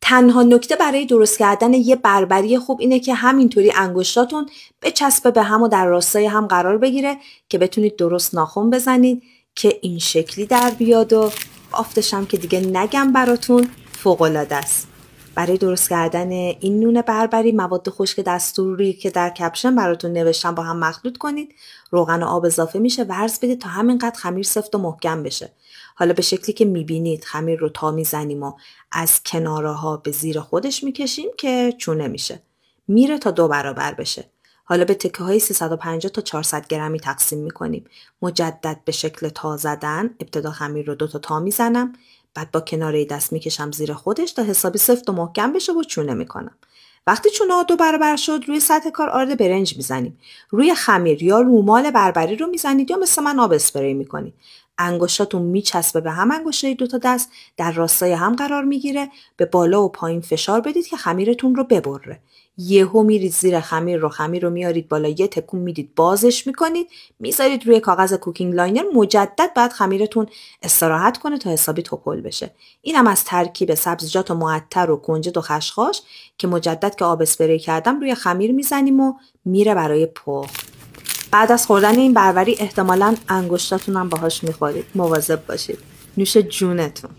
تنها نکته برای درست کردن یه بربری خوب اینه که همینطوری انگشتاتون بچسبه به هم و در راستای هم قرار بگیره که بتونید درست ناخن بزنید که این شکلی در بیاد و بافتش هم که دیگه نگم براتون فوق‌العاده است. برای درست کردن این نون بربری مواد خشک دستوری که در کپشن براتون نوشتم با هم مخلوط کنید. روغن و آب اضافه میشه، ورز بدید تا همینقدر خمیر سفت و محکم بشه. حالا به شکلی که میبینید خمیر رو تا میزنیم و از کناره ها به زیر خودش میکشیم که چونه میشه. میره تا 2 برابر بشه. حالا به تکه های 350 تا 400 گرمی تقسیم میکنیم. مجدد به شکل تا زدن ابتدا خمیر رو 2 تا میزنم، بعد با کناره دست میکشم زیر خودش تا حسابی سفت و محکم بشه و چونه میکنم. وقتی چونه ها 2 برابر شد روی سطح کار آرد برنج میزنیم. روی خمیر یا رومال بربری رو میزنید یا مثل من آب اسپری میکنید. انگشتاتون میچسبه به هم، انگشتای 2 تا دست در راستای هم قرار میگیره. به بالا و پایین فشار بدید که خمیرتون رو ببره. یهو میرید زیر خمیر رو میارید بالا، یه تکون میدید، بازش میکنید، میذارید روی کاغذ کوکینگ لاینر. مجدد بعد خمیرتون استراحت کنه تا حسابی توپل بشه. اینم از ترکیب سبزیجات و معطر و کنجد و خشخاش که مجدد که آب اسپری کردم روی خمیر میزنیم و میره برای پخت. بعد از خوردن این بربری احتمالاً انگشتاتون هم باهاش میخورید. مواظب باشید. نوش جونتون.